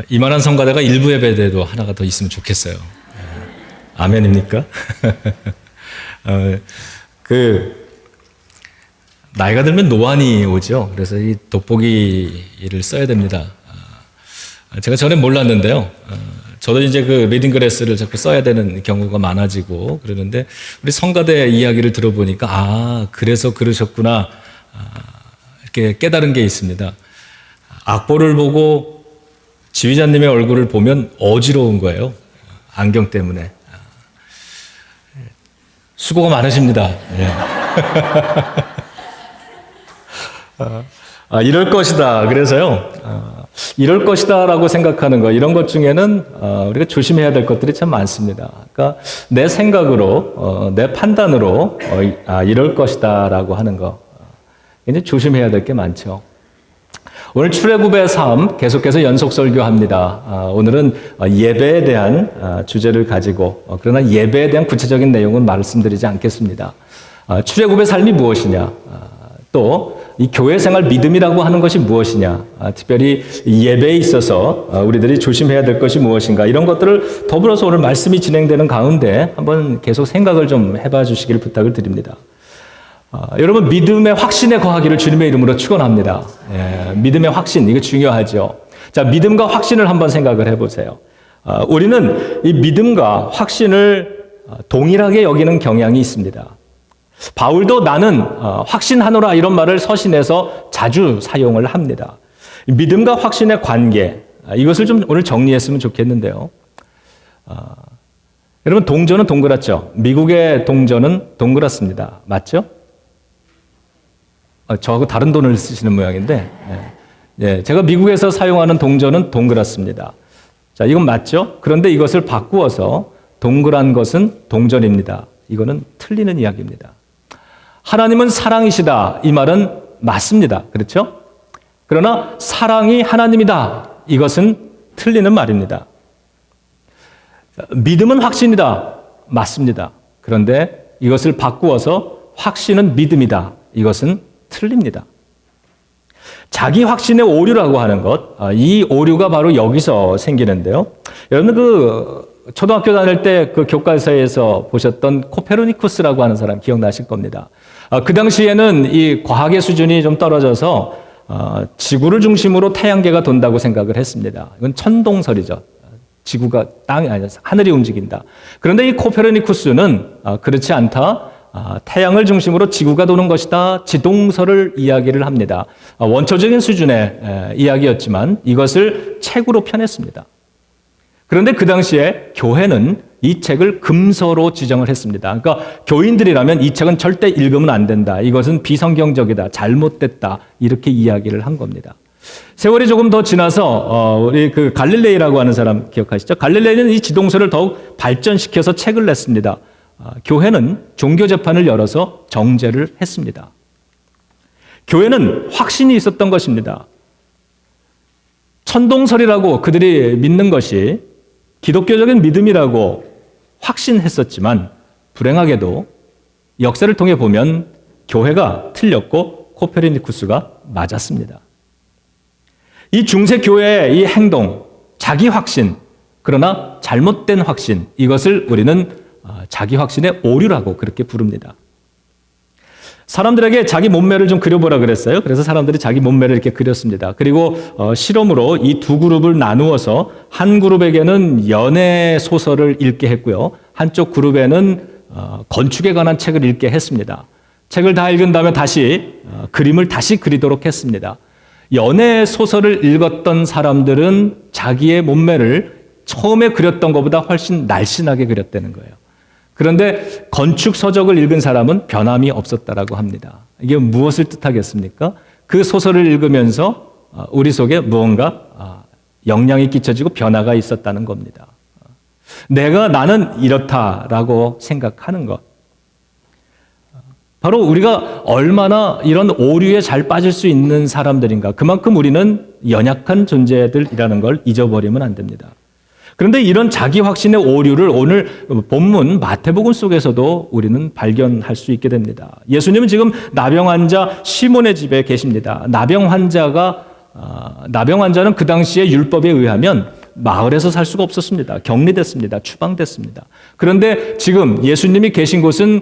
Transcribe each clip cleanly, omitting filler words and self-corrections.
이만한 성가대가 일부 예배대도 하나가 더 있으면 좋겠어요. 아멘입니까? 나이가 들면 노안이 오죠. 그래서 이 돋보기를 써야 됩니다. 제가 전에 몰랐는데요. 저도 이제 리딩 글래스를 자꾸 써야 되는 경우가 많아지고 그러는데 우리 성가대 이야기를 들어보니까 그래서 그러셨구나 이렇게 깨달은 게 있습니다. 악보를 보고 지휘자님의 얼굴을 보면 어지러운 거예요. 안경 때문에. 수고가 많으십니다. 예. 이럴 것이다. 그래서요, 이럴 것이다 라고 생각하는 거, 이런 것 중에는 우리가 조심해야 될 것들이 참 많습니다. 그러니까 내 생각으로, 내 판단으로 이럴 것이다 라고 하는 거, 이제 조심해야 될 게 많죠. 오늘 출애굽의 삶 계속해서 연속 설교합니다. 오늘은 예배에 대한 주제를 가지고, 그러나 예배에 대한 구체적인 내용은 말씀드리지 않겠습니다. 출애굽의 삶이 무엇이냐, 또 이 교회 생활 믿음이라고 하는 것이 무엇이냐, 특별히 예배에 있어서 우리들이 조심해야 될 것이 무엇인가, 이런 것들을 더불어서 오늘 말씀이 진행되는 가운데 한번 계속 생각을 좀 해봐 주시길 부탁을 드립니다. 여러분, 믿음의 확신에 거하기를 주님의 이름으로 축원합니다. 믿음의 확신, 이거 중요하죠. 자, 믿음과 확신을 한번 생각을 해보세요. 우리는 이 믿음과 확신을 동일하게 여기는 경향이 있습니다. 바울도 나는 확신하노라 이런 말을 서신에서 자주 사용을 합니다. 믿음과 확신의 관계, 이것을 좀 오늘 정리했으면 좋겠는데요. 여러분, 동전은 동그랗죠? 미국의 동전은 동그랗습니다. 맞죠? 저하고 다른 돈을 쓰시는 모양인데, 제가 미국에서 사용하는 동전은 동그랗습니다. 자, 이건 맞죠? 그런데 이것을 바꾸어서 동그란 것은 동전입니다. 이거는 틀리는 이야기입니다. 하나님은 사랑이시다. 이 말은 맞습니다. 그렇죠? 그러나 사랑이 하나님이다. 이것은 틀리는 말입니다. 믿음은 확신이다. 맞습니다. 그런데 이것을 바꾸어서 확신은 믿음이다. 이것은 틀립니다. 자기 확신의 오류라고 하는 것, 이 오류가 바로 여기서 생기는데요. 여러분, 초등학교 다닐 때 교과서에서 보셨던 코페르니쿠스라고 하는 사람 기억나실 겁니다. 그 당시에는 이 과학의 수준이 좀 떨어져서 지구를 중심으로 태양계가 돈다고 생각을 했습니다. 이건 천동설이죠. 지구가 땅이 아니라 하늘이 움직인다. 그런데 이 코페르니쿠스는 그렇지 않다. 태양을 중심으로 지구가 도는 것이다. 지동설을 이야기를 합니다. 원초적인 수준의 이야기였지만 이것을 책으로 펴냈습니다. 그런데 그 당시에 교회는 이 책을 금서로 지정을 했습니다. 그러니까 교인들이라면 이 책은 절대 읽으면 안 된다. 이것은 비성경적이다. 잘못됐다. 이렇게 이야기를 한 겁니다. 세월이 조금 더 지나서 우리 갈릴레이라고 하는 사람 기억하시죠? 갈릴레이는 이 지동설을 더욱 발전시켜서 책을 냈습니다. 교회는 종교 재판을 열어서 정죄를 했습니다. 교회는 확신이 있었던 것입니다. 천동설이라고 그들이 믿는 것이 기독교적인 믿음이라고 확신했었지만 불행하게도 역사를 통해 보면 교회가 틀렸고 코페르니쿠스가 맞았습니다. 이 중세 교회의 이 행동, 자기 확신, 그러나 잘못된 확신, 이것을 우리는 자기 확신의 오류라고 그렇게 부릅니다. 사람들에게 자기 몸매를 좀 그려보라 그랬어요. 그래서 사람들이 자기 몸매를 이렇게 그렸습니다. 그리고 실험으로 이 두 그룹을 나누어서 한 그룹에게는 연애 소설을 읽게 했고요. 한쪽 그룹에는 건축에 관한 책을 읽게 했습니다. 책을 다 읽은 다음에 다시 그림을 다시 그리도록 했습니다. 연애 소설을 읽었던 사람들은 자기의 몸매를 처음에 그렸던 것보다 훨씬 날씬하게 그렸다는 거예요. 그런데 건축 서적을 읽은 사람은 변함이 없었다라고 합니다. 이게 무엇을 뜻하겠습니까? 그 소설을 읽으면서 우리 속에 무언가 영향이 끼쳐지고 변화가 있었다는 겁니다. 나는 이렇다라고 생각하는 것. 바로 우리가 얼마나 이런 오류에 잘 빠질 수 있는 사람들인가. 그만큼 우리는 연약한 존재들이라는 걸 잊어버리면 안 됩니다. 그런데 이런 자기 확신의 오류를 오늘 본문 마태복음 속에서도 우리는 발견할 수 있게 됩니다. 예수님은 지금 나병 환자 시몬의 집에 계십니다. 나병 환자가 나병 환자는 그 당시에 율법에 의하면 마을에서 살 수가 없었습니다. 격리됐습니다. 추방됐습니다. 그런데 지금 예수님이 계신 곳은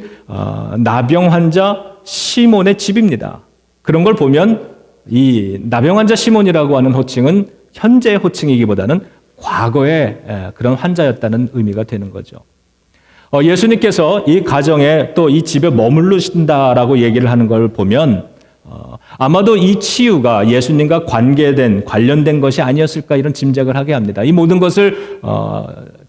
나병 환자 시몬의 집입니다. 그런 걸 보면 이 나병 환자 시몬이라고 하는 호칭은 현재의 호칭이기보다는 과거의 그런 환자였다는 의미가 되는 거죠. 예수님께서 이 가정에 또 이 집에 머무르신다라고 얘기를 하는 걸 보면 아마도 이 치유가 예수님과 관련된 것이 아니었을까 이런 짐작을 하게 합니다. 이 모든 것을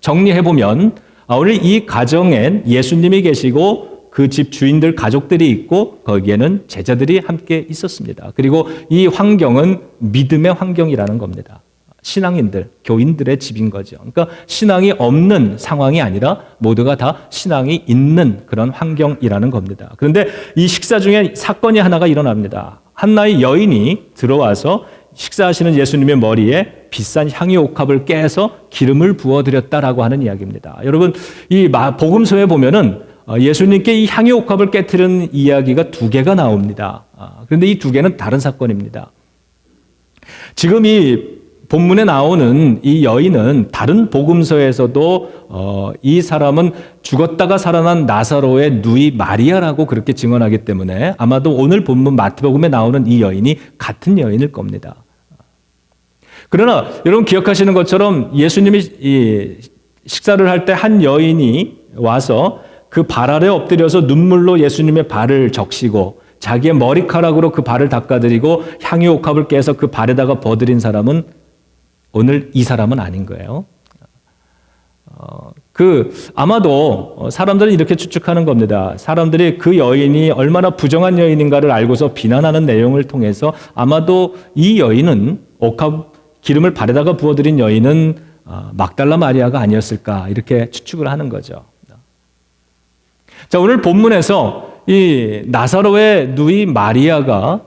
정리해보면 오늘 이 가정엔 예수님이 계시고 그 집 주인들 가족들이 있고 거기에는 제자들이 함께 있었습니다. 그리고 이 환경은 믿음의 환경이라는 겁니다. 신앙인들, 교인들의 집인 거죠. 그러니까 신앙이 없는 상황이 아니라 모두가 다 신앙이 있는 그런 환경이라는 겁니다. 그런데 이 식사 중에 사건이 하나가 일어납니다. 한나의 여인이 들어와서 식사하시는 예수님의 머리에 비싼 향유옥합을 깨서 기름을 부어드렸다라고 하는 이야기입니다. 여러분, 이 복음서에 보면은 예수님께 이 향유옥합을 깨트리는 이야기가 2개가 나옵니다. 그런데 이 2개는 다른 사건입니다. 지금 이 본문에 나오는 이 여인은 다른 복음서에서도 이 사람은 죽었다가 살아난 나사로의 누이 마리아라고 그렇게 증언하기 때문에 아마도 오늘 본문 마태복음에 나오는 이 여인이 같은 여인일 겁니다. 그러나 여러분 기억하시는 것처럼 예수님이 이 식사를 할 때 한 여인이 와서 그 발 아래 엎드려서 눈물로 예수님의 발을 적시고 자기의 머리카락으로 그 발을 닦아드리고 향유옥합을 깨서 그 발에다가 버드린 사람은 오늘 이 사람은 아닌 거예요. 아마도 사람들은 이렇게 추측하는 겁니다. 사람들이 그 여인이 얼마나 부정한 여인인가를 알고서 비난하는 내용을 통해서 아마도 이 여인은 기름을 발에다가 부어드린 여인은 막달라 마리아가 아니었을까 이렇게 추측을 하는 거죠. 자, 오늘 본문에서 이 나사로의 누이 마리아가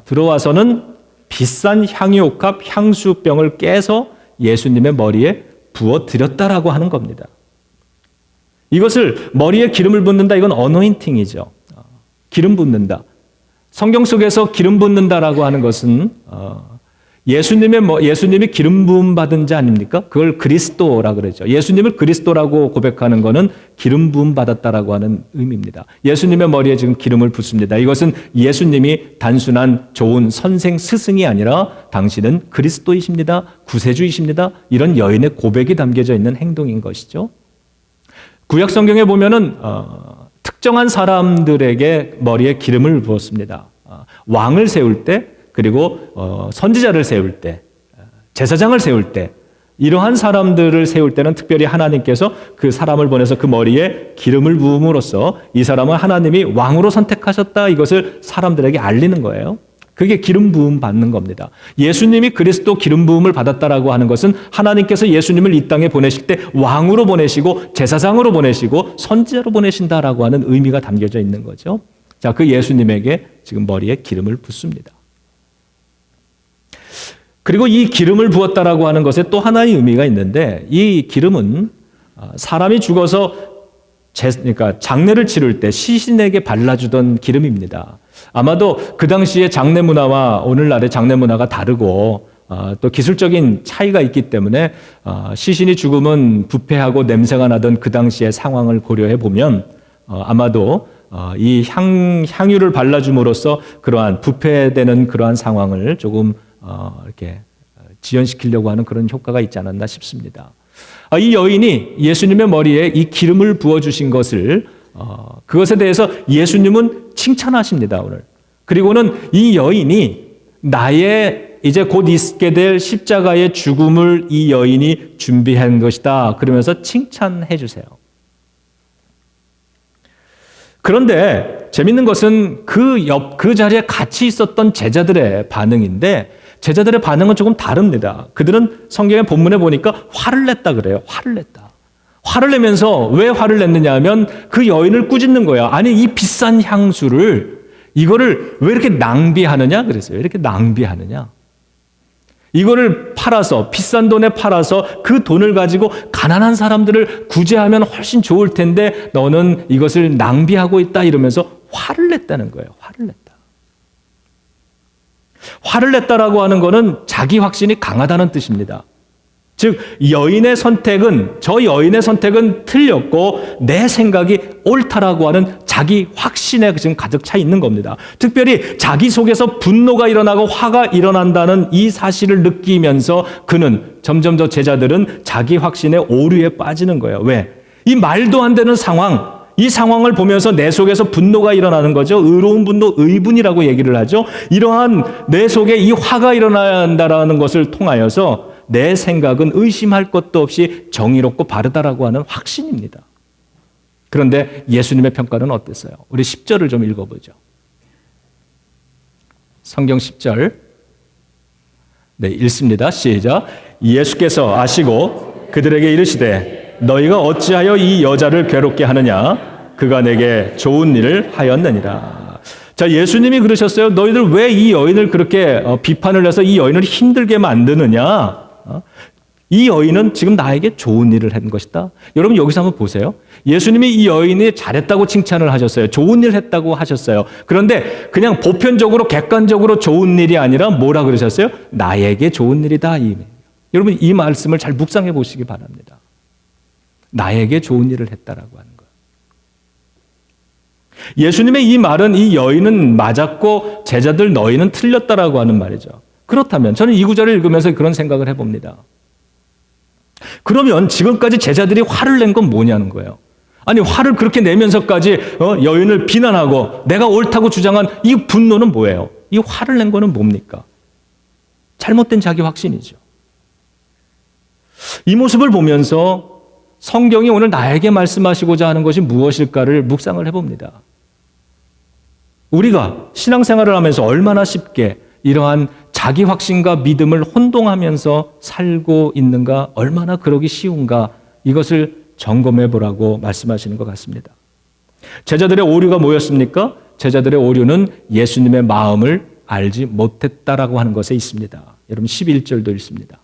들어와서는 비싼 향유옥합 향수병을 깨서 예수님의 머리에 부어드렸다라고 하는 겁니다. 이것을 머리에 기름을 붓는다, 이건 어노인팅이죠. 기름 붓는다. 성경 속에서 기름 붓는다라고 하는 것은 예수님이 기름 부음 받은 자 아닙니까? 그걸 그리스도라 그러죠. 예수님을 그리스도라고 고백하는 것은 기름 부음 받았다라고 하는 의미입니다. 예수님의 머리에 지금 기름을 붓습니다. 이것은 예수님이 단순한 좋은 선생 스승이 아니라 당신은 그리스도이십니다. 구세주이십니다. 이런 여인의 고백이 담겨져 있는 행동인 것이죠. 구약 성경에 보면은 특정한 사람들에게 머리에 기름을 부었습니다. 왕을 세울 때, 그리고 선지자를 세울 때, 제사장을 세울 때, 이러한 사람들을 세울 때는 특별히 하나님께서 그 사람을 보내서 그 머리에 기름을 부음으로써 이 사람은 하나님이 왕으로 선택하셨다, 이것을 사람들에게 알리는 거예요. 그게 기름 부음 받는 겁니다. 예수님이 그리스도 기름 부음을 받았다라고 하는 것은 하나님께서 예수님을 이 땅에 보내실 때 왕으로 보내시고 제사장으로 보내시고 선지자로 보내신다라고 하는 의미가 담겨져 있는 거죠. 자, 그 예수님에게 지금 머리에 기름을 붓습니다. 그리고 이 기름을 부었다라고 하는 것에 또 하나의 의미가 있는데, 이 기름은 사람이 죽어서 그러니까 장례를 치를 때 시신에게 발라주던 기름입니다. 아마도 그 당시의 장례 문화와 오늘날의 장례 문화가 다르고 또 기술적인 차이가 있기 때문에 시신이 죽으면 부패하고 냄새가 나던 그 당시의 상황을 고려해 보면 아마도 이 향유를 발라줌으로써 그러한 부패되는 그러한 상황을 조금 이렇게 지연시키려고 하는 그런 효과가 있지 않았나 싶습니다. 이 여인이 예수님의 머리에 이 기름을 부어주신 것을 그것에 대해서 예수님은 칭찬하십니다, 오늘. 그리고는 이 여인이 나의 이제 곧 있게 될 십자가의 죽음을 이 여인이 준비한 것이다, 그러면서 칭찬해 주세요. 그런데 재밌는 것은 그 자리에 같이 있었던 제자들의 반응인데, 제자들의 반응은 조금 다릅니다. 그들은 성경의 본문에 보니까 화를 냈다 그래요. 화를 냈다. 화를 내면서 왜 화를 냈느냐 하면 그 여인을 꾸짖는 거야. 아니, 이 비싼 향수를, 이거를 왜 이렇게 낭비하느냐 그랬어요. 왜 이렇게 낭비하느냐. 이거를 팔아서, 비싼 돈에 팔아서 그 돈을 가지고 가난한 사람들을 구제하면 훨씬 좋을 텐데 너는 이것을 낭비하고 있다, 이러면서 화를 냈다는 거예요. 화를 냈다. 화를 냈다라고 하는 것은 자기 확신이 강하다는 뜻입니다. 즉 저 여인의 선택은 틀렸고 내 생각이 옳다라고 하는 자기 확신에 지금 가득 차 있는 겁니다. 특별히 자기 속에서 분노가 일어나고 화가 일어난다는 이 사실을 느끼면서 그는 점점 더 제자들은 자기 확신의 오류에 빠지는 거예요. 왜? 이 말도 안 되는 상황, 이 상황을 보면서 내 속에서 분노가 일어나는 거죠. 의로운 분노, 의분이라고 얘기를 하죠. 이러한 내 속에 이 화가 일어난다라는 것을 통하여서 내 생각은 의심할 것도 없이 정의롭고 바르다라고 하는 확신입니다. 그런데 예수님의 평가는 어땠어요? 우리 10절을 좀 읽어보죠. 성경 10절. 네, 읽습니다. 시작. 예수께서 아시고 그들에게 이르시되 너희가 어찌하여 이 여자를 괴롭게 하느냐? 그가 내게 좋은 일을 하였느니라. 자, 예수님이 그러셨어요. 너희들 왜 이 여인을 그렇게 비판을 해서 이 여인을 힘들게 만드느냐? 이 여인은 지금 나에게 좋은 일을 한 것이다. 여러분 여기서 한번 보세요. 예수님이 이 여인이 잘했다고 칭찬을 하셨어요. 좋은 일 했다고 하셨어요. 그런데 그냥 보편적으로 객관적으로 좋은 일이 아니라 뭐라 그러셨어요? 나에게 좋은 일이다. 여러분 이 말씀을 잘 묵상해 보시기 바랍니다. 나에게 좋은 일을 했다라고 하는 거예요. 예수님의 이 말은 이 여인은 맞았고 제자들 너희는 틀렸다라고 하는 말이죠. 그렇다면 저는 이 구절을 읽으면서 그런 생각을 해봅니다. 그러면 지금까지 제자들이 화를 낸 건 뭐냐는 거예요. 아니 화를 그렇게 내면서까지 여인을 비난하고 내가 옳다고 주장한 이 분노는 뭐예요? 이 화를 낸 거는 뭡니까? 잘못된 자기 확신이죠. 이 모습을 보면서 성경이 오늘 나에게 말씀하시고자 하는 것이 무엇일까를 묵상을 해봅니다. 우리가 신앙생활을 하면서 얼마나 쉽게 이러한 자기 확신과 믿음을 혼동하면서 살고 있는가, 얼마나 그러기 쉬운가, 이것을 점검해 보라고 말씀하시는 것 같습니다. 제자들의 오류가 뭐였습니까? 제자들의 오류는 예수님의 마음을 알지 못했다라고 하는 것에 있습니다. 여러분 11절도 읽습니다.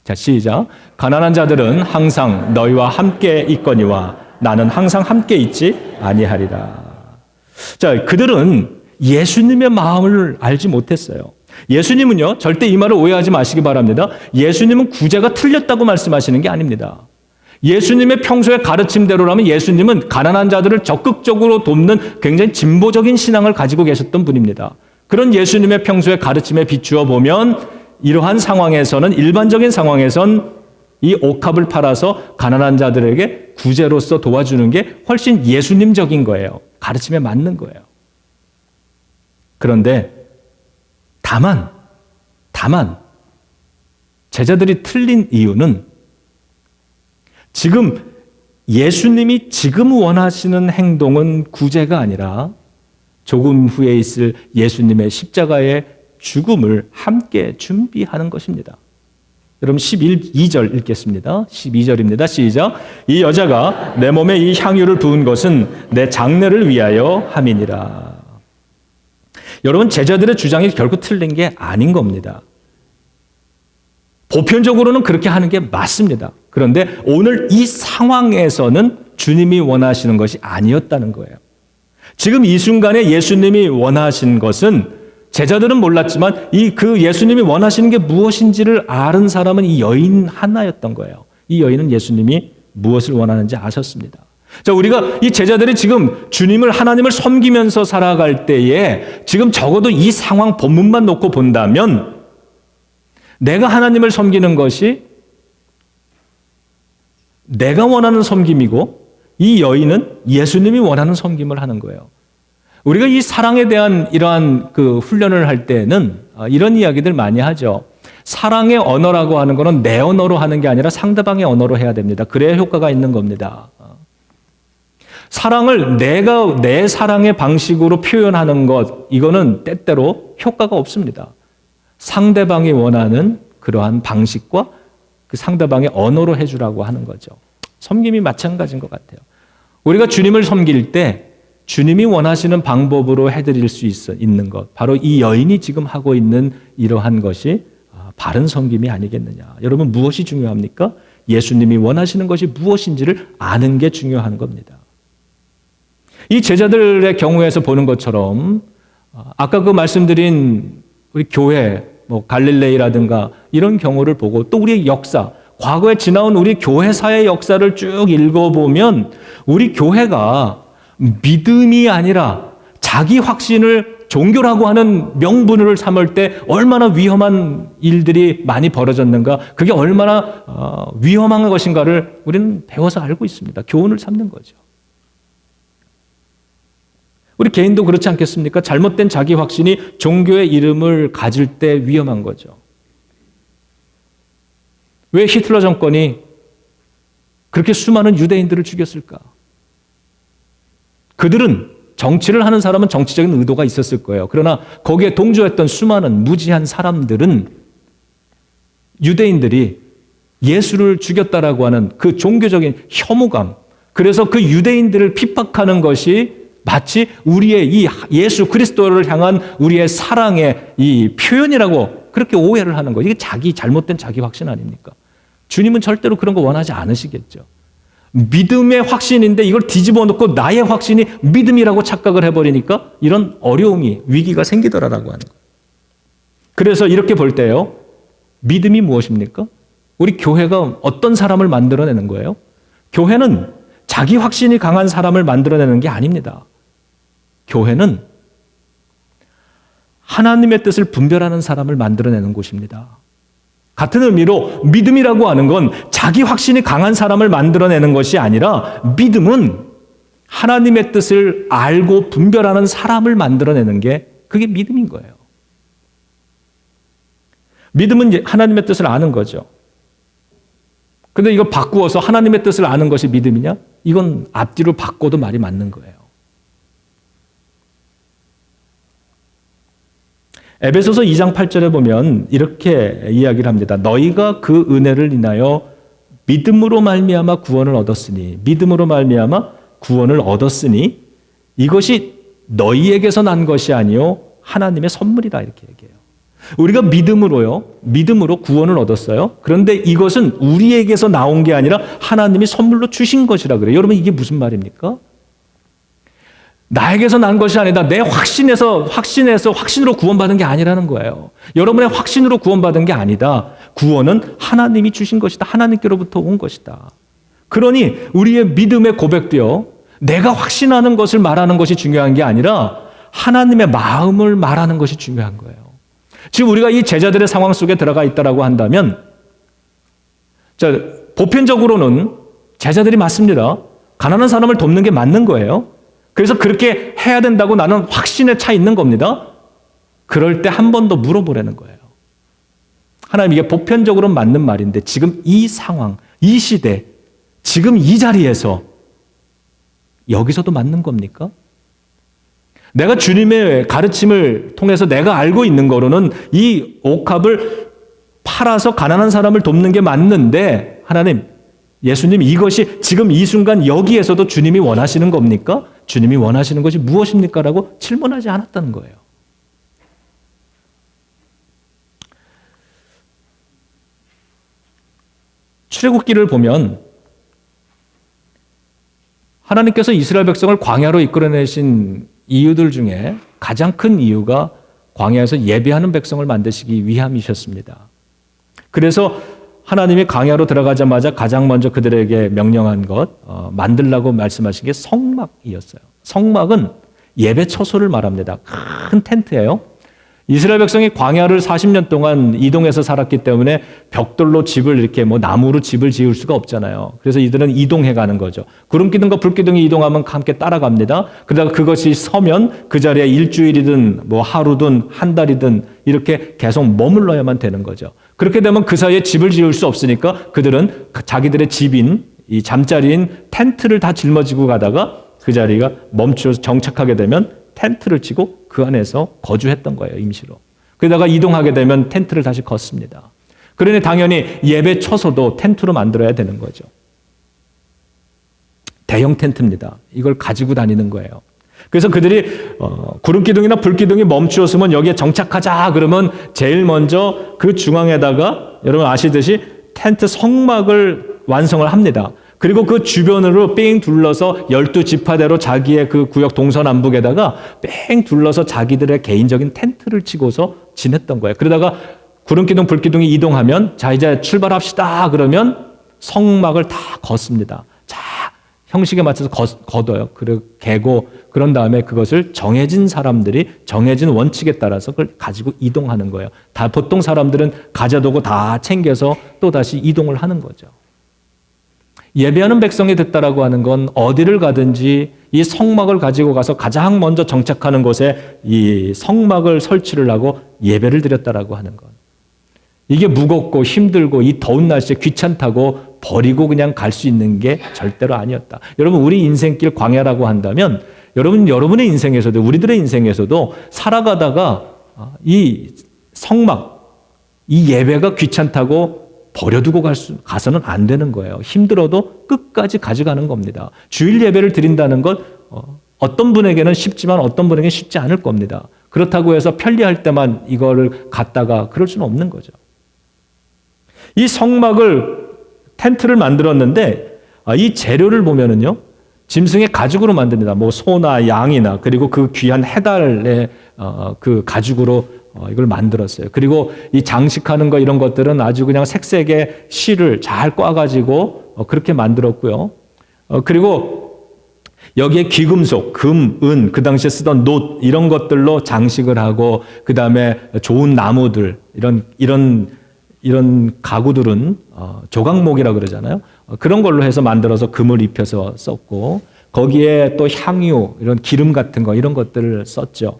자, 시작. 가난한 자들은 항상 너희와 함께 있거니와 나는 항상 함께 있지 아니하리라. 자, 그들은 예수님의 마음을 알지 못했어요. 예수님은요, 절대 이 말을 오해하지 마시기 바랍니다. 예수님은 구제가 틀렸다고 말씀하시는 게 아닙니다. 예수님의 평소의 가르침대로라면 예수님은 가난한 자들을 적극적으로 돕는 굉장히 진보적인 신앙을 가지고 계셨던 분입니다. 그런 예수님의 평소의 가르침에 비추어 보면 이러한 상황에서는, 일반적인 상황에선 이 옥합을 팔아서 가난한 자들에게 구제로서 도와주는 게 훨씬 예수님적인 거예요. 가르침에 맞는 거예요. 그런데 다만 제자들이 틀린 이유는 지금 예수님이 지금 원하시는 행동은 구제가 아니라 조금 후에 있을 예수님의 십자가의 죽음을 함께 준비하는 것입니다. 여러분 12절 읽겠습니다. 12절입니다. 시작. 이 여자가 내 몸에 이 향유를 부은 것은 내 장례를 위하여 함이니라. 여러분 제자들의 주장이 결코 틀린 게 아닌 겁니다. 보편적으로는 그렇게 하는 게 맞습니다. 그런데 오늘 이 상황에서는 주님이 원하시는 것이 아니었다는 거예요. 지금 이 순간에 예수님이 원하신 것은 제자들은 몰랐지만 그 예수님이 원하시는 게 무엇인지를 아는 사람은 이 여인 하나였던 거예요. 이 여인은 예수님이 무엇을 원하는지 아셨습니다. 자, 우리가 이 제자들이 지금 주님을, 하나님을 섬기면서 살아갈 때에 지금 적어도 이 상황 본문만 놓고 본다면 내가 하나님을 섬기는 것이 내가 원하는 섬김이고 이 여인은 예수님이 원하는 섬김을 하는 거예요. 우리가 이 사랑에 대한 이러한 훈련을 할 때는 이런 이야기들 많이 하죠. 사랑의 언어라고 하는 것은 내 언어로 하는 게 아니라 상대방의 언어로 해야 됩니다. 그래야 효과가 있는 겁니다. 사랑을 내가 내 사랑의 방식으로 표현하는 것, 이거는 때때로 효과가 없습니다. 상대방이 원하는 그러한 방식과 그 상대방의 언어로 해주라고 하는 거죠. 섬김이 마찬가지인 것 같아요. 우리가 주님을 섬길 때 주님이 원하시는 방법으로 해드릴 수 있는 것, 바로 이 여인이 지금 하고 있는 이러한 것이 바른 섬김이 아니겠느냐. 여러분 무엇이 중요합니까? 예수님이 원하시는 것이 무엇인지를 아는 게 중요한 겁니다. 이 제자들의 경우에서 보는 것처럼 아까 말씀드린 우리 교회, 뭐 갈릴레이라든가 이런 경우를 보고 또 우리의 역사, 과거에 지나온 우리 교회사의 역사를 쭉 읽어보면 우리 교회가 믿음이 아니라 자기 확신을 종교라고 하는 명분을 삼을 때 얼마나 위험한 일들이 많이 벌어졌는가, 그게 얼마나 위험한 것인가를 우리는 배워서 알고 있습니다. 교훈을 삼는 거죠. 우리 개인도 그렇지 않겠습니까? 잘못된 자기 확신이 종교의 이름을 가질 때 위험한 거죠. 왜 히틀러 정권이 그렇게 수많은 유대인들을 죽였을까? 그들은 정치를 하는 사람은 정치적인 의도가 있었을 거예요. 그러나 거기에 동조했던 수많은 무지한 사람들은 유대인들이 예수를 죽였다라고 하는 그 종교적인 혐오감, 그래서 그 유대인들을 핍박하는 것이 마치 우리의 이 예수 그리스도를 향한 우리의 사랑의 이 표현이라고 그렇게 오해를 하는 거예요. 이게 잘못된 자기 확신 아닙니까? 주님은 절대로 그런 거 원하지 않으시겠죠. 믿음의 확신인데 이걸 뒤집어 놓고 나의 확신이 믿음이라고 착각을 해버리니까 이런 어려움이, 위기가 생기더라라고 하는 거예요. 그래서 이렇게 볼 때요, 믿음이 무엇입니까? 우리 교회가 어떤 사람을 만들어내는 거예요? 교회는 자기 확신이 강한 사람을 만들어내는 게 아닙니다. 교회는 하나님의 뜻을 분별하는 사람을 만들어내는 곳입니다. 같은 의미로 믿음이라고 하는 건 자기 확신이 강한 사람을 만들어내는 것이 아니라, 믿음은 하나님의 뜻을 알고 분별하는 사람을 만들어내는 게 그게 믿음인 거예요. 믿음은 하나님의 뜻을 아는 거죠. 근데 이걸 바꾸어서 하나님의 뜻을 아는 것이 믿음이냐? 이건 앞뒤로 바꿔도 말이 맞는 거예요. 에베소서 2장 8절에 보면 이렇게 이야기를 합니다. 너희가 그 은혜를 인하여 믿음으로 말미암아 구원을 얻었으니, 믿음으로 말미암아 구원을 얻었으니 이것이 너희에게서 난 것이 아니요 하나님의 선물이다, 이렇게 얘기해요. 우리가 믿음으로 구원을 얻었어요. 그런데 이것은 우리에게서 나온 게 아니라 하나님이 선물로 주신 것이라 그래요. 여러분, 이게 무슨 말입니까? 나에게서 난 것이 아니다. 내 확신으로 구원받은 게 아니라는 거예요. 여러분의 확신으로 구원받은 게 아니다. 구원은 하나님이 주신 것이다. 하나님께로부터 온 것이다. 그러니 우리의 믿음의 고백도요, 내가 확신하는 것을 말하는 것이 중요한 게 아니라 하나님의 마음을 말하는 것이 중요한 거예요. 지금 우리가 이 제자들의 상황 속에 들어가 있다라고 한다면, 보편적으로는 제자들이 맞습니다. 가난한 사람을 돕는 게 맞는 거예요. 그래서 그렇게 해야 된다고 나는 확신에 차 있는 겁니다. 그럴 때 한 번 더 물어보라는 거예요. 하나님, 이게 보편적으로 맞는 말인데 지금 이 상황, 이 시대, 지금 이 자리에서 여기서도 맞는 겁니까? 내가 주님의 가르침을 통해서 내가 알고 있는 거로는 이 옥합을 팔아서 가난한 사람을 돕는 게 맞는데, 하나님, 예수님, 이것이 지금 이 순간 여기에서도 주님이 원하시는 겁니까? 주님이 원하시는 것이 무엇입니까? 라고 질문하지 않았다는 거예요. 출애굽기를 보면 하나님께서 이스라엘 백성을 광야로 이끌어내신 이유들 중에 가장 큰 이유가 광야에서 예배하는 백성을 만드시기 위함이셨습니다. 그래서 하나님이 광야로 들어가자마자 가장 먼저 그들에게 명령한 것, 만들라고 말씀하신 게 성막이었어요. 성막은 예배 처소를 말합니다. 큰 텐트예요. 이스라엘 백성이 광야를 40년 동안 이동해서 살았기 때문에 벽돌로 집을 이렇게 나무로 집을 지을 수가 없잖아요. 그래서 이들은 이동해 가는 거죠. 구름기둥과 불기둥이 이동하면 함께 따라갑니다. 그러다가 그것이 서면 그 자리에 일주일이든 하루든 한 달이든 이렇게 계속 머물러야만 되는 거죠. 그렇게 되면 그 사이에 집을 지을 수 없으니까 그들은 자기들의 집인 이 잠자리인 텐트를 다 짊어지고 가다가 그 자리가 멈춰서 정착하게 되면 텐트를 치고 그 안에서 거주했던 거예요, 임시로. 그러다가 이동하게 되면 텐트를 다시 걷습니다. 그러니 당연히 예배 처소도 텐트로 만들어야 되는 거죠. 대형 텐트입니다. 이걸 가지고 다니는 거예요. 그래서 그들이 구름기둥이나 불기둥이 멈추었으면 여기에 정착하자 그러면 제일 먼저 그 중앙에다가 여러분 아시듯이 텐트 성막을 완성을 합니다. 그리고 그 주변으로 뺑 둘러서 12지파대로 자기의 그 구역 동서남북에다가 뺑 둘러서 자기들의 개인적인 텐트를 치고서 지냈던 거예요. 그러다가 구름기둥, 불기둥이 이동하면 자 이제 출발합시다 그러면 성막을 다 걷습니다. 자 형식에 맞춰서 걷어요. 그리고 개고 그런 다음에 그것을 정해진 사람들이 정해진 원칙에 따라서 그걸 가지고 이동하는 거예요. 다 보통 사람들은 가져두고 다 챙겨서 또 다시 이동을 하는 거죠. 예배하는 백성이 됐다라고 하는 건 어디를 가든지 이 성막을 가지고 가서 가장 먼저 정착하는 곳에 이 성막을 설치를 하고 예배를 드렸다라고 하는 것. 이게 무겁고 힘들고 이 더운 날씨에 귀찮다고 버리고 그냥 갈 수 있는 게 절대로 아니었다. 여러분 우리 인생길 광야라고 한다면 여러분의 인생에서도 우리들의 인생에서도 살아가다가 이 성막, 이 예배가 귀찮다고 버려두고 가서는 안 되는 거예요. 힘들어도 끝까지 가져가는 겁니다. 주일 예배를 드린다는 것 어떤 분에게는 쉽지만 어떤 분에게는 쉽지 않을 겁니다. 그렇다고 해서 편리할 때만 이거를 갖다가 그럴 수는 없는 거죠. 이 성막을 텐트를 만들었는데 이 재료를 보면은요. 짐승의 가죽으로 만듭니다. 뭐 소나 양이나 그리고 그 귀한 해달의 그 가죽으로 이걸 만들었어요. 그리고 이 장식하는 거 이런 것들은 아주 그냥 색색의 실을 잘 꽈가지고 그렇게 만들었고요. 그리고 여기에 귀금속, 금, 은, 그 당시에 쓰던 놋 이런 것들로 장식을 하고 그 다음에 좋은 나무들 이런 가구들은 조각목이라 그러잖아요. 그런 걸로 해서 만들어서 금을 입혀서 썼고 거기에 또 향유, 이런 기름 같은 거 이런 것들을 썼죠.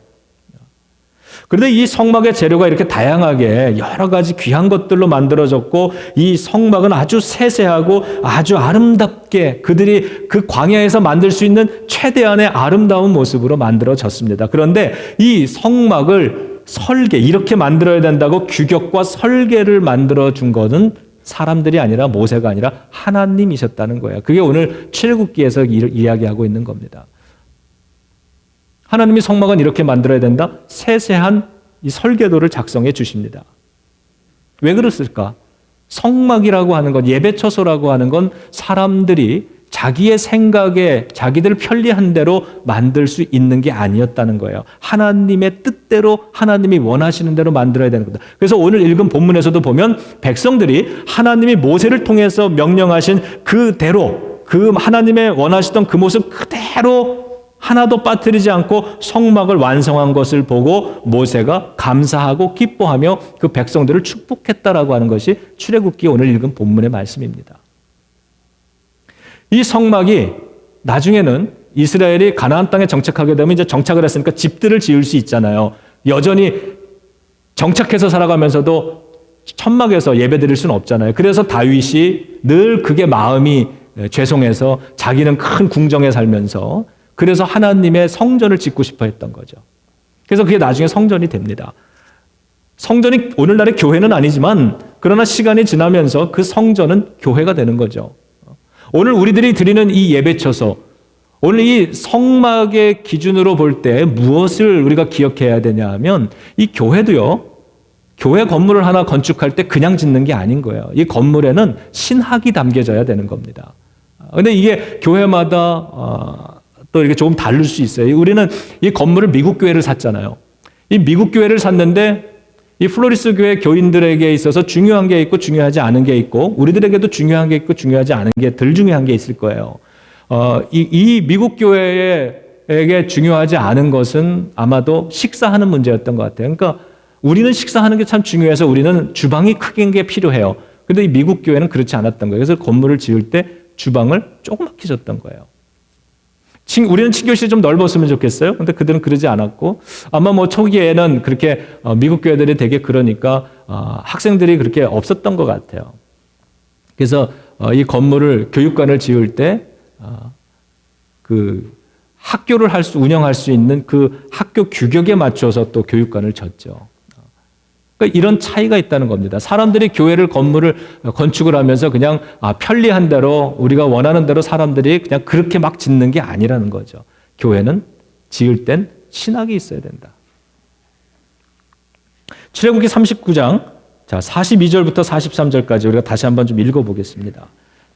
그런데 이 성막의 재료가 이렇게 다양하게 여러 가지 귀한 것들로 만들어졌고 이 성막은 아주 세세하고 아주 아름답게 그들이 그 광야에서 만들 수 있는 최대한의 아름다운 모습으로 만들어졌습니다. 그런데 이 성막을 설계, 이렇게 만들어야 된다고 규격과 설계를 만들어준 것은 사람들이 아니라 모세가 아니라 하나님이셨다는 거예요. 그게 오늘 출애굽기에서 이야기하고 있는 겁니다. 하나님이 성막은 이렇게 만들어야 된다. 세세한 이 설계도를 작성해 주십니다. 왜 그랬을까? 성막이라고 하는 건 예배처소라고 하는 건 사람들이 자기의 생각에 자기들 편리한 대로 만들 수 있는 게 아니었다는 거예요. 하나님의 뜻대로 하나님이 원하시는 대로 만들어야 되는 겁니다. 그래서 오늘 읽은 본문에서도 보면 백성들이 하나님이 모세를 통해서 명령하신 그대로 그 하나님의 원하시던 그 모습 그대로 하나도 빠뜨리지 않고 성막을 완성한 것을 보고 모세가 감사하고 기뻐하며 그 백성들을 축복했다라고 하는 것이 출애굽기 오늘 읽은 본문의 말씀입니다. 이 성막이 나중에는 이스라엘이 가나안 땅에 정착하게 되면 이제 정착을 했으니까 집들을 지을 수 있잖아요. 여전히 정착해서 살아가면서도 천막에서 예배드릴 수는 없잖아요. 그래서 다윗이 늘 그게 마음이 죄송해서 자기는 큰 궁정에 살면서 그래서 하나님의 성전을 짓고 싶어 했던 거죠. 그래서 그게 나중에 성전이 됩니다. 성전이 오늘날의 교회는 아니지만 그러나 시간이 지나면서 그 성전은 교회가 되는 거죠. 오늘 우리들이 드리는 이 예배처소, 오늘 이 성막의 기준으로 볼 때 무엇을 우리가 기억해야 되냐 하면 이 교회도요. 교회 건물을 하나 건축할 때 그냥 짓는 게 아닌 거예요. 이 건물에는 신학이 담겨져야 되는 겁니다. 그런데 이게 교회마다 또 이렇게 조금 다를 수 있어요. 우리는 이 건물을 미국 교회를 샀잖아요. 이 미국 교회를 샀는데 이 플로리스 교회 교인들에게 있어서 중요한 게 있고 중요하지 않은 게 있고 우리들에게도 중요한 게 있고 중요하지 않은 게 덜 중요한 게 있을 거예요. 이 미국 교회에게 중요하지 않은 것은 아마도 식사하는 문제였던 것 같아요. 그러니까 우리는 식사하는 게 참 중요해서 우리는 주방이 크긴 게 필요해요. 그런데 이 미국 교회는 그렇지 않았던 거예요. 그래서 건물을 지을 때 주방을 조그맣게 줬던 거예요. 우리는 친교실이 좀 넓었으면 좋겠어요. 근데 그들은 그러지 않았고 아마 뭐 초기에는 그렇게 미국 교회들이 되게 그러니까 학생들이 그렇게 없었던 것 같아요. 그래서 이 건물을 교육관을 지을 때 그 학교를 운영할 수 있는 그 학교 규격에 맞춰서 또 교육관을 졌죠. 그러니까 이런 차이가 있다는 겁니다. 사람들이 교회를 건물을 건축을 하면서 그냥 편리한 대로 우리가 원하는 대로 사람들이 그냥 그렇게 막 짓는 게 아니라는 거죠. 교회는 지을 땐 신학이 있어야 된다. 출애굽기 39장 42절부터 43절까지 우리가 다시 한번 좀 읽어보겠습니다.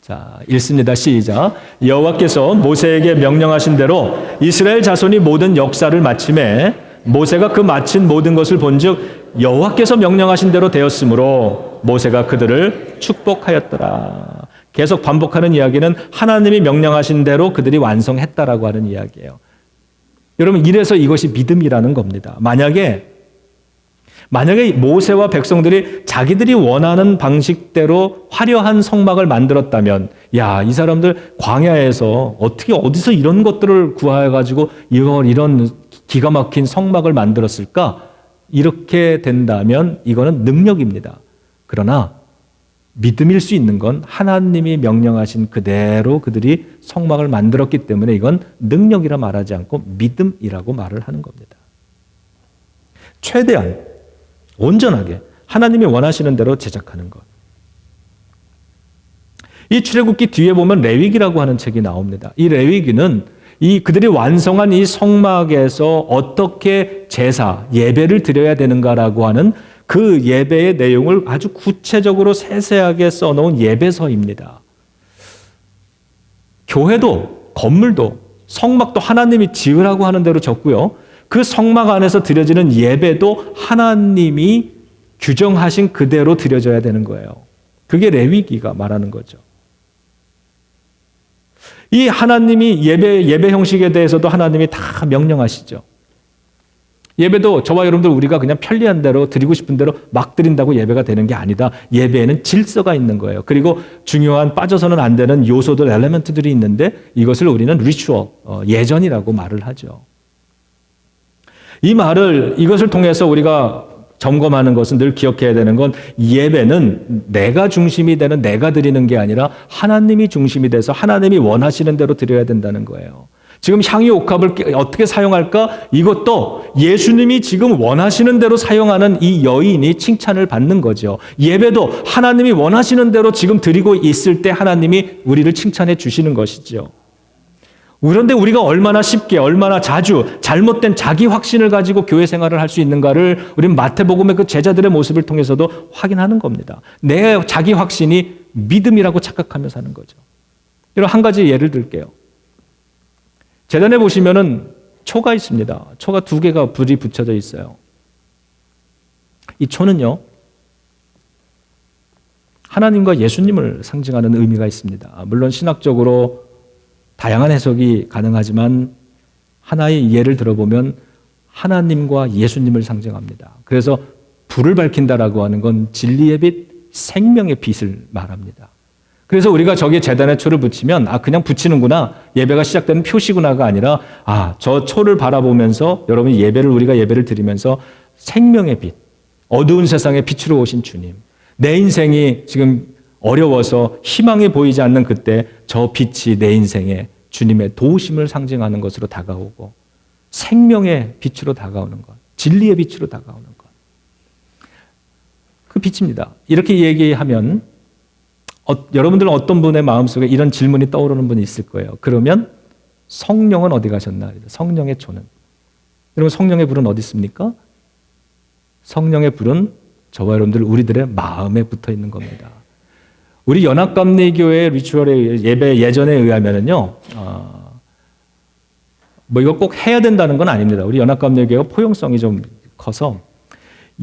자, 읽습니다. 시작. 여호와께서 모세에게 명령하신 대로 이스라엘 자손이 모든 역사를 마침에 모세가 그 마친 모든 것을 본즉 여호와께서 명령하신 대로 되었으므로 모세가 그들을 축복하였더라. 계속 반복하는 이야기는 하나님이 명령하신 대로 그들이 완성했다라고 하는 이야기예요. 여러분, 이래서 이것이 믿음이라는 겁니다. 만약에 모세와 백성들이 자기들이 원하는 방식대로 화려한 성막을 만들었다면, 야, 이 사람들 광야에서 어떻게 어디서 이런 것들을 구해가지고 이런 기가 막힌 성막을 만들었을까? 이렇게 된다면 이거는 능력입니다. 그러나 믿음일 수 있는 건 하나님이 명령하신 그대로 그들이 성막을 만들었기 때문에 이건 능력이라 말하지 않고 믿음이라고 말을 하는 겁니다. 최대한 온전하게 하나님이 원하시는 대로 제작하는 것. 이 출애굽기 뒤에 보면 레위기라고 하는 책이 나옵니다. 이 레위기는 그들이 완성한 이 성막에서 어떻게 제사, 예배를 드려야 되는가라고 하는 그 예배의 내용을 아주 구체적으로 세세하게 써놓은 예배서입니다. 교회도, 건물도, 성막도 하나님이 지으라고 하는 대로 졌고요. 그 성막 안에서 드려지는 예배도 하나님이 규정하신 그대로 드려져야 되는 거예요. 그게 레위기가 말하는 거죠. 이 하나님이 예배 형식에 대해서도 하나님이 다 명령하시죠. 예배도 저와 여러분들 우리가 그냥 편리한 대로 드리고 싶은 대로 막 드린다고 예배가 되는 게 아니다. 예배에는 질서가 있는 거예요. 그리고 중요한 빠져서는 안 되는 요소들, 엘리멘트들이 있는데 이것을 우리는 리추얼, 예전이라고 말을 하죠. 이것을 통해서 우리가 점검하는 것은 늘 기억해야 되는 건 예배는 내가 중심이 되는 내가 드리는 게 아니라 하나님이 중심이 돼서 하나님이 원하시는 대로 드려야 된다는 거예요. 지금 향유 옥합을 어떻게 사용할까? 이것도 예수님이 지금 원하시는 대로 사용하는 이 여인이 칭찬을 받는 거죠. 예배도 하나님이 원하시는 대로 지금 드리고 있을 때 하나님이 우리를 칭찬해 주시는 것이죠. 그런데 우리가 얼마나 쉽게, 얼마나 자주 잘못된 자기 확신을 가지고 교회 생활을 할 수 있는가를 우리는 마태복음의 그 제자들의 모습을 통해서도 확인하는 겁니다. 내 자기 확신이 믿음이라고 착각하며 사는 거죠. 이런 한 가지 예를 들게요. 재단에 보시면은 초가 있습니다. 초가 2개가 불이 붙여져 있어요. 이 초는요, 하나님과 예수님을 상징하는 의미가 있습니다. 물론 신학적으로 다양한 해석이 가능하지만 하나의 예를 들어보면 하나님과 예수님을 상징합니다. 그래서 불을 밝힌다라고 하는 건 진리의 빛, 생명의 빛을 말합니다. 그래서 우리가 저기에 재단에 초를 붙이면 그냥 붙이는구나, 예배가 시작되는 표시구나가 아니라 저 초를 바라보면서 여러분 우리가 예배를 드리면서 생명의 빛, 어두운 세상에 빛으로 오신 주님, 내 인생이 지금 어려워서 희망이 보이지 않는 그때 저 빛이 내 인생에 주님의 도우심을 상징하는 것으로 다가오고 생명의 빛으로 다가오는 것, 진리의 빛으로 다가오는 것. 그 빛입니다. 이렇게 얘기하면 여러분들은 어떤 분의 마음속에 이런 질문이 떠오르는 분이 있을 거예요. 그러면 성령은 어디 가셨나? 성령의 초는. 여러분, 성령의 불은 어디 있습니까? 성령의 불은 저와 여러분들 우리들의 마음에 붙어 있는 겁니다. 우리 연합감리교회 리추얼의 예배 예전에 의하면은요, 이거 꼭 해야 된다는 건 아닙니다. 우리 연합감리교회가 포용성이 좀 커서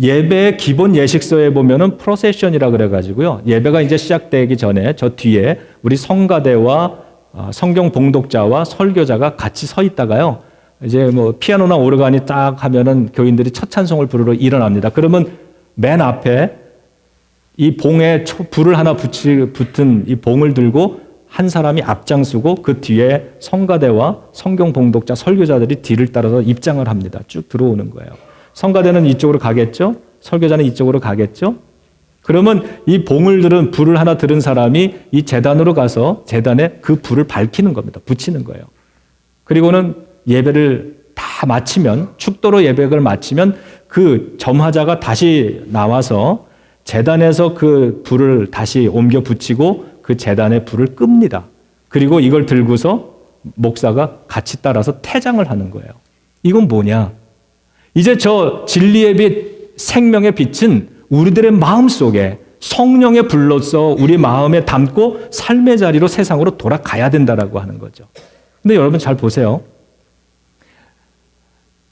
예배 기본 예식서에 보면은 프로세션이라 그래가지고요, 예배가 이제 시작되기 전에 저 뒤에 우리 성가대와 성경 봉독자와 설교자가 같이 서 있다가요, 이제 피아노나 오르간이 딱 하면은 교인들이 첫 찬송을 부르러 일어납니다. 그러면 맨 앞에 이 봉에 불을 하나 붙은 이 봉을 들고 한 사람이 앞장서고 그 뒤에 성가대와 성경 봉독자, 설교자들이 뒤를 따라서 입장을 합니다. 쭉 들어오는 거예요. 성가대는 이쪽으로 가겠죠? 설교자는 이쪽으로 가겠죠? 그러면 이 봉을 들은, 불을 하나 들은 사람이 이 제단으로 가서 제단에 그 불을 밝히는 겁니다. 붙이는 거예요. 그리고는 예배를 다 마치면, 축도로 예배를 마치면 그 점화자가 다시 나와서 제단에서 그 불을 다시 옮겨 붙이고 그 제단에 불을 끕니다. 그리고 이걸 들고서 목사가 같이 따라서 태장을 하는 거예요. 이건 뭐냐? 이제 저 진리의 빛, 생명의 빛은 우리들의 마음속에 성령의 불로서 우리 마음에 담고 삶의 자리로 세상으로 돌아가야 된다라고 하는 거죠. 근데 여러분 잘 보세요.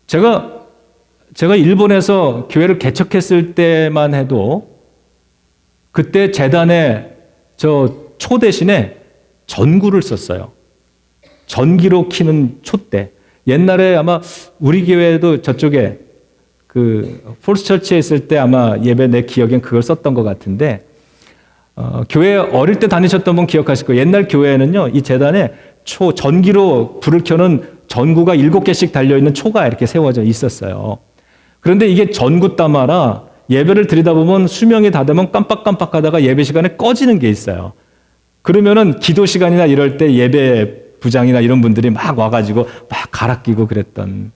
제가 일본에서 교회를 개척했을 때만 해도 그때 재단에 초 대신에 전구를 썼어요. 전기로 키는 촛대. 옛날에 아마 우리 교회도 저쪽에 폴스처치에 있을 때 아마 예배 내 기억엔 그걸 썼던 것 같은데, 교회 어릴 때 다니셨던 분 기억하실 거예요. 옛날 교회는요, 이 재단에 전기로 불을 켜는 전구가 7개씩 달려있는 초가 이렇게 세워져 있었어요. 그런데 이게 전구 따마라 예배를 드리다 보면 수명이 다 되면 깜빡깜빡 하다가 예배 시간에 꺼지는 게 있어요. 그러면은 기도 시간이나 이럴 때 예배 부장이나 이런 분들이 막 와가지고 막 갈아 끼고 그랬던,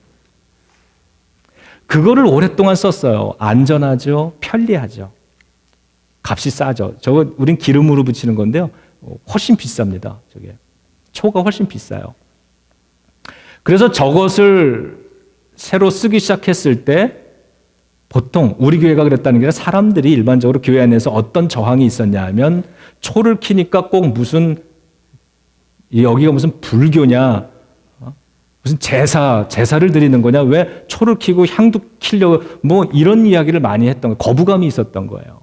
그거를 오랫동안 썼어요. 안전하죠, 편리하죠, 값이 싸죠. 저거 우린 기름으로 붙이는 건데요, 훨씬 비쌉니다. 저게 초가 훨씬 비싸요. 그래서 저것을 새로 쓰기 시작했을 때 보통 우리 교회가 그랬다는 게 아니라 사람들이 일반적으로 교회 안에서 어떤 저항이 있었냐 하면, 초를 키니까 꼭 여기가 무슨 불교냐, 무슨 제사를 드리는 거냐, 왜 초를 켜고 향도 키려고, 뭐 이런 이야기를 많이 했던 거예요. 거부감이 있었던 거예요.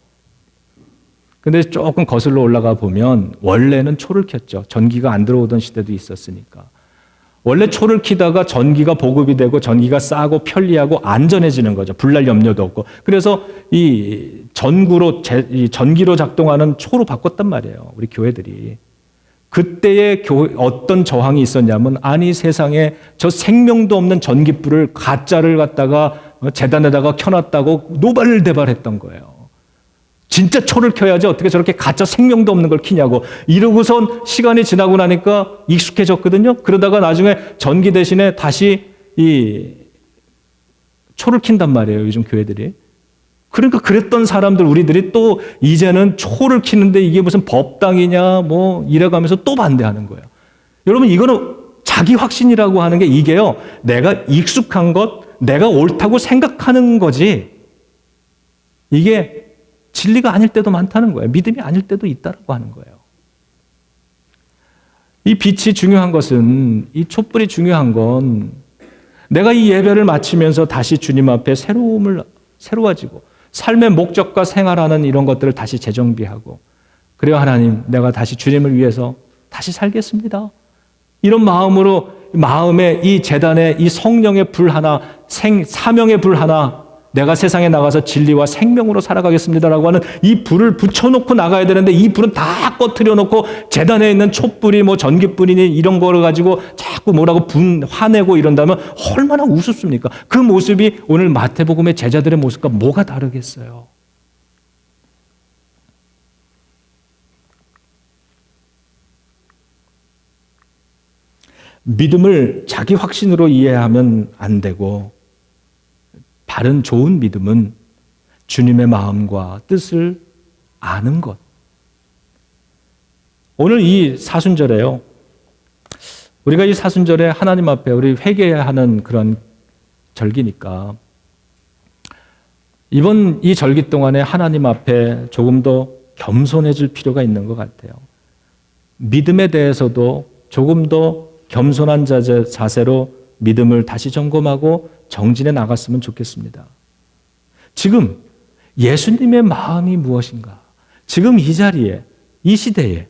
근데 조금 거슬러 올라가 보면 원래는 초를 켰죠. 전기가 안 들어오던 시대도 있었으니까. 원래 초를 켜다가 전기가 보급이 되고 전기가 싸고 편리하고 안전해지는 거죠. 불날 염려도 없고. 그래서 이 전기로 작동하는 초로 바꿨단 말이에요, 우리 교회들이. 그때의 어떤 저항이 있었냐면, 아니 세상에 저 생명도 없는 전깃불을 가짜를 갖다가 재단에다가 켜놨다고 노발대발했던 거예요. 진짜 초를 켜야지 어떻게 저렇게 가짜 생명도 없는 걸 켜냐고. 이러고선 시간이 지나고 나니까 익숙해졌거든요. 그러다가 나중에 전기 대신에 다시 이 초를 킨단 말이에요, 요즘 교회들이. 그러니까 그랬던 사람들, 우리들이 또 이제는 초를 켜는데 이게 무슨 법당이냐 뭐 이래가면서 또 반대하는 거예요. 여러분, 이거는 자기 확신이라고 하는 게 이게요, 내가 익숙한 것, 내가 옳다고 생각하는 거지, 이게 진리가 아닐 때도 많다는 거예요. 믿음이 아닐 때도 있다라고 하는 거예요. 이 빛이 중요한 것은, 이 촛불이 중요한 건, 내가 이 예배를 마치면서 다시 주님 앞에 새로워지고 삶의 목적과 생활하는 이런 것들을 다시 재정비하고, 그래요 하나님, 내가 다시 주님을 위해서 다시 살겠습니다, 이런 마음으로, 마음에 이 재단에 이 성령의 불 하나, 사명의 불 하나, 내가 세상에 나가서 진리와 생명으로 살아가겠습니다라고 하는 이 불을 붙여놓고 나가야 되는데, 이 불은 다 꺼트려 놓고 재단에 있는 촛불이 뭐 전기불이니 이런 거를 가지고 자꾸 뭐라고 화내고 이런다면 얼마나 우습습니까? 그 모습이 오늘 마태복음의 제자들의 모습과 뭐가 다르겠어요? 믿음을 자기 확신으로 이해하면 안 되고, 바른 좋은 믿음은 주님의 마음과 뜻을 아는 것. 오늘 이 사순절에요, 우리가 이 사순절에 하나님 앞에 우리 회개하는 그런 절기니까, 이번 이 절기 동안에 하나님 앞에 조금 더 겸손해질 필요가 있는 것 같아요. 믿음에 대해서도 조금 더 겸손한 자세로 믿음을 다시 점검하고 정진해 나갔으면 좋겠습니다. 지금 예수님의 마음이 무엇인가? 지금 이 자리에, 이 시대에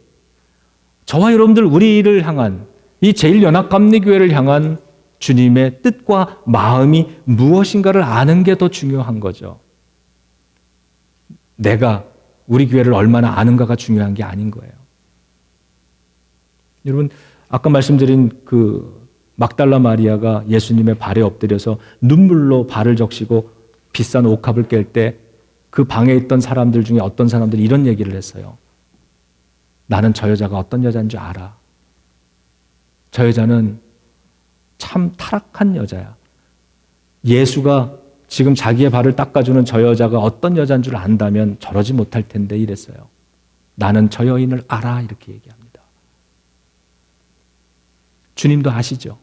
저와 여러분들, 우리를 향한, 이 제일연합감리교회를 향한 주님의 뜻과 마음이 무엇인가를 아는 게 더 중요한 거죠. 내가 우리 교회를 얼마나 아는가가 중요한 게 아닌 거예요. 여러분, 아까 말씀드린 막달라 마리아가 예수님의 발에 엎드려서 눈물로 발을 적시고 비싼 옥합을 깰 때, 그 방에 있던 사람들 중에 어떤 사람들이 이런 얘기를 했어요. 나는 저 여자가 어떤 여자인 줄 알아. 저 여자는 참 타락한 여자야. 예수가 지금 자기의 발을 닦아주는 저 여자가 어떤 여자인 줄 안다면 저러지 못할 텐데, 이랬어요. 나는 저 여인을 알아, 이렇게 얘기합니다. 주님도 아시죠?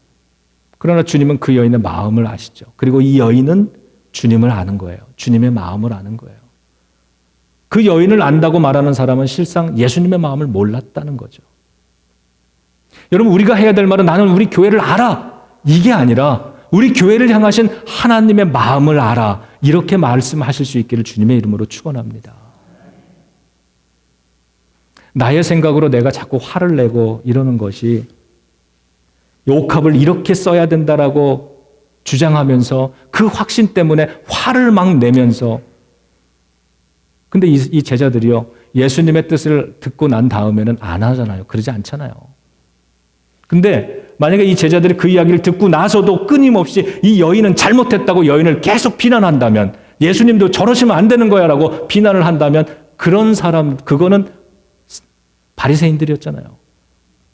그러나 주님은 그 여인의 마음을 아시죠. 그리고 이 여인은 주님을 아는 거예요. 주님의 마음을 아는 거예요. 그 여인을 안다고 말하는 사람은 실상 예수님의 마음을 몰랐다는 거죠. 여러분, 우리가 해야 될 말은 나는 우리 교회를 알아. 이게 아니라 우리 교회를 향하신 하나님의 마음을 알아. 이렇게 말씀하실 수 있기를 주님의 이름으로 축원합니다. 나의 생각으로 내가 자꾸 화를 내고 이러는 것이 옥합을 이렇게 써야 된다라고 주장하면서 그 확신 때문에 화를 막 내면서, 근데 이 제자들이요, 예수님의 뜻을 듣고 난 다음에는 안 하잖아요. 그러지 않잖아요. 근데 만약에 이 제자들이 그 이야기를 듣고 나서도 끊임없이 이 여인은 잘못했다고 여인을 계속 비난한다면, 예수님도 저러시면 안 되는 거야 라고 비난을 한다면, 그런 사람, 그거는 바리새인들이었잖아요.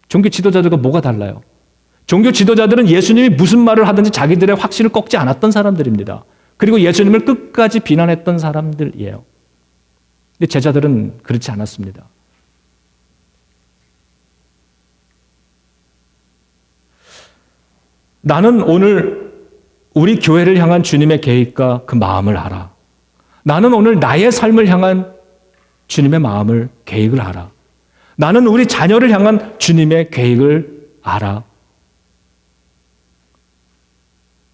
종교 지도자들과 뭐가 달라요? 종교 지도자들은 예수님이 무슨 말을 하든지 자기들의 확신을 꺾지 않았던 사람들입니다. 그리고 예수님을 끝까지 비난했던 사람들이에요. 근데 제자들은 그렇지 않았습니다. 나는 오늘 우리 교회를 향한 주님의 계획과 그 마음을 알아. 나는 오늘 나의 삶을 향한 주님의 마음을, 계획을 알아. 나는 우리 자녀를 향한 주님의 계획을 알아.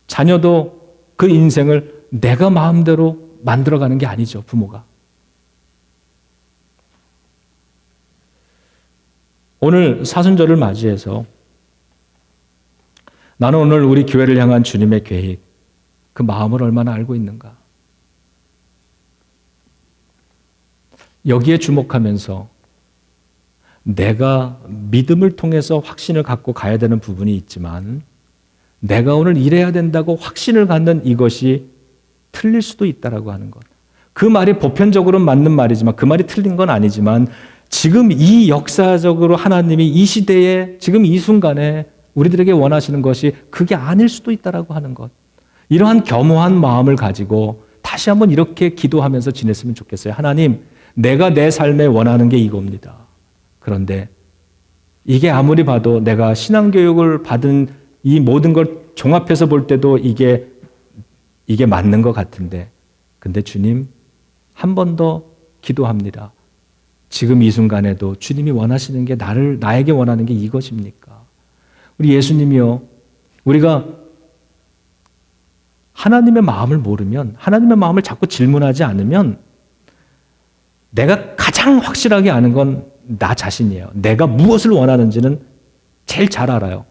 자녀도 그 인생을 내가 마음대로 만들어가는 게 아니죠, 부모가. 오늘 사순절을 맞이해서 나는 오늘 우리 교회를 향한 주님의 계획, 그 마음을 얼마나 알고 있는가. 여기에 주목하면서 내가 믿음을 통해서 확신을 갖고 가야 되는 부분이 있지만, 내가 오늘 이래야 된다고 확신을 갖는 이것이 틀릴 수도 있다라고 하는 것. 그 말이 보편적으로 맞는 말이지만, 그 말이 틀린 건 아니지만, 지금 이 역사적으로 하나님이 이 시대에 지금 이 순간에 우리들에게 원하시는 것이 그게 아닐 수도 있다라고 하는 것. 이러한 겸허한 마음을 가지고 다시 한번 이렇게 기도하면서 지냈으면 좋겠어요. 하나님, 내가 내 삶에 원하는 게 이겁니다. 그런데 이게 아무리 봐도 내가 신앙교육을 받은 이 모든 걸 종합해서 볼 때도 이게 맞는 것 같은데, 근데 주님, 한 번 더 기도합니다. 지금 이 순간에도 주님이 원하시는 게 나에게 원하는 게 이것입니까? 우리 예수님이요, 우리가 하나님의 마음을 모르면, 하나님의 마음을 자꾸 질문하지 않으면, 내가 가장 확실하게 아는 건 나 자신이에요. 내가 무엇을 원하는지는 제일 잘 알아요.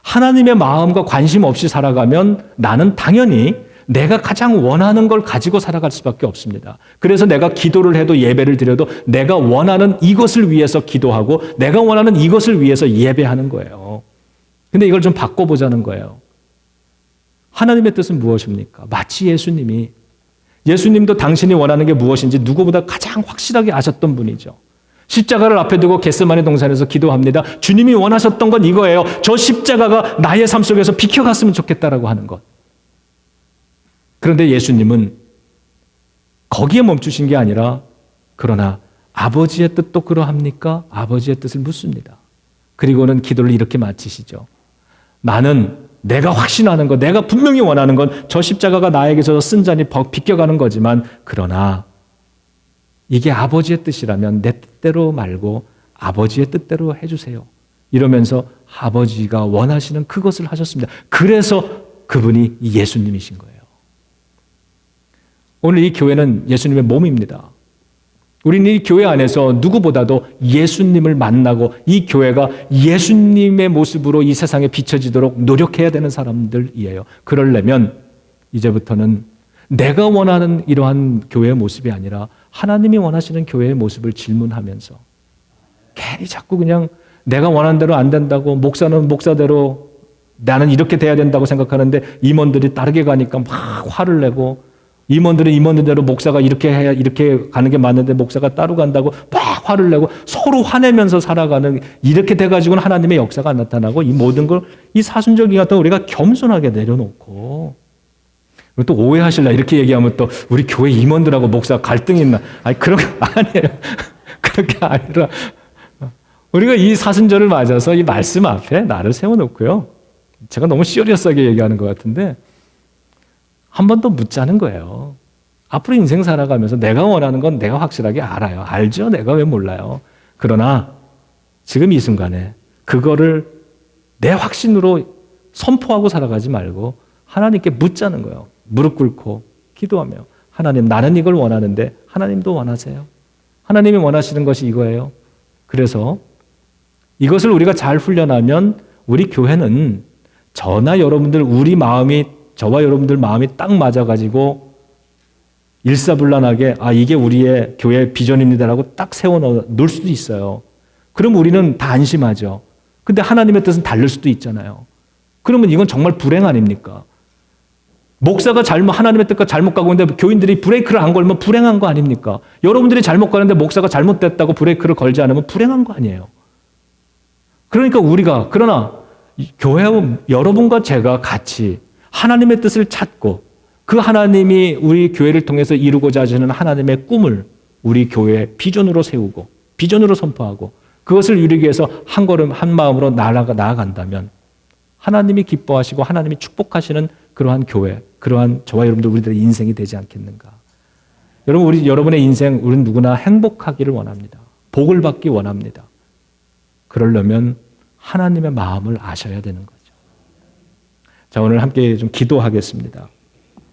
하나님의 마음과 관심 없이 살아가면 나는 당연히 내가 가장 원하는 걸 가지고 살아갈 수밖에 없습니다. 그래서 내가 기도를 해도 예배를 드려도 내가 원하는 이것을 위해서 기도하고 내가 원하는 이것을 위해서 예배하는 거예요. 근데 이걸 좀 바꿔보자는 거예요. 하나님의 뜻은 무엇입니까? 마치 예수님도 당신이 원하는 게 무엇인지 누구보다 가장 확실하게 아셨던 분이죠. 십자가를 앞에 두고 겟세마네 동산에서 기도합니다. 주님이 원하셨던 건 이거예요. 저 십자가가 나의 삶 속에서 비켜갔으면 좋겠다라고 하는 것. 그런데 예수님은 거기에 멈추신 게 아니라, 그러나 아버지의 뜻도 그러합니까? 아버지의 뜻을 묻습니다. 그리고는 기도를 이렇게 마치시죠. 나는 내가 확신하는 것, 내가 분명히 원하는 건 저 십자가가 나에게서 쓴 잔이 비껴가는 거지만, 그러나 이게 아버지의 뜻이라면 내 뜻대로 말고 아버지의 뜻대로 해주세요. 이러면서 아버지가 원하시는 그것을 하셨습니다. 그래서 그분이 예수님이신 거예요. 오늘 이 교회는 예수님의 몸입니다. 우리는 이 교회 안에서 누구보다도 예수님을 만나고 이 교회가 예수님의 모습으로 이 세상에 비춰지도록 노력해야 되는 사람들이에요. 그러려면 이제부터는 내가 원하는 이러한 교회의 모습이 아니라 하나님이 원하시는 교회의 모습을 질문하면서, 괜히 자꾸 그냥 내가 원하는 대로 안 된다고, 목사는 목사대로 나는 이렇게 돼야 된다고 생각하는데 임원들이 다르게 가니까 막 화를 내고, 임원들은 임원들대로 목사가 이렇게 해야 이렇게 가는 게 맞는데 목사가 따로 간다고 막 화를 내고 서로 화내면서 살아가는, 이렇게 돼가지고는 하나님의 역사가 안 나타나고, 이 모든 걸 이 사순절 기간 동안 우리가 겸손하게 내려놓고, 또 오해하실라 이렇게 얘기하면 또 우리 교회 임원들하고 목사 갈등이 있나? 아니, 그런 게 아니에요. 그렇게 아니라 우리가 이 사순절을 맞아서 이 말씀 앞에 나를 세워놓고요. 제가 너무 시리어스하게 얘기하는 것 같은데 한 번 더 묻자는 거예요. 앞으로 인생 살아가면서 내가 원하는 건 내가 확실하게 알아요. 알죠? 내가 왜 몰라요? 그러나 지금 이 순간에 그거를 내 확신으로 선포하고 살아가지 말고 하나님께 묻자는 거예요. 무릎 꿇고 기도하며 하나님, 나는 이걸 원하는데 하나님도 원하세요? 하나님이 원하시는 것이 이거예요. 그래서 이것을 우리가 잘 훈련하면 우리 교회는 저와 여러분들 저와 여러분들 마음이 딱 맞아가지고 일사불란하게 이게 우리의 교회 비전입니다라고 딱 세워 놓을 수도 있어요. 그럼 우리는 다 안심하죠. 근데 하나님의 뜻은 다를 수도 있잖아요. 그러면 이건 정말 불행 아닙니까? 목사가 하나님의 뜻과 잘못 가고 있는데 교인들이 브레이크를 안 걸면 불행한 거 아닙니까? 여러분들이 잘못 가는데 목사가 잘못됐다고 브레이크를 걸지 않으면 불행한 거 아니에요. 그러나 교회 여러분과 제가 같이 하나님의 뜻을 찾고 그 하나님이 우리 교회를 통해서 이루고자 하시는 하나님의 꿈을 우리 교회의 비전으로 세우고 비전으로 선포하고 그것을 이루기 위해서 한 걸음 한 마음으로 나아간다면 하나님이 기뻐하시고 하나님이 축복하시는 그러한 교회, 그러한 저와 여러분들 우리들의 인생이 되지 않겠는가. 여러분, 여러분의 인생 우리는 누구나 행복하기를 원합니다. 복을 받기 원합니다. 그러려면 하나님의 마음을 아셔야 되는 거죠. 자, 오늘 함께 좀 기도하겠습니다.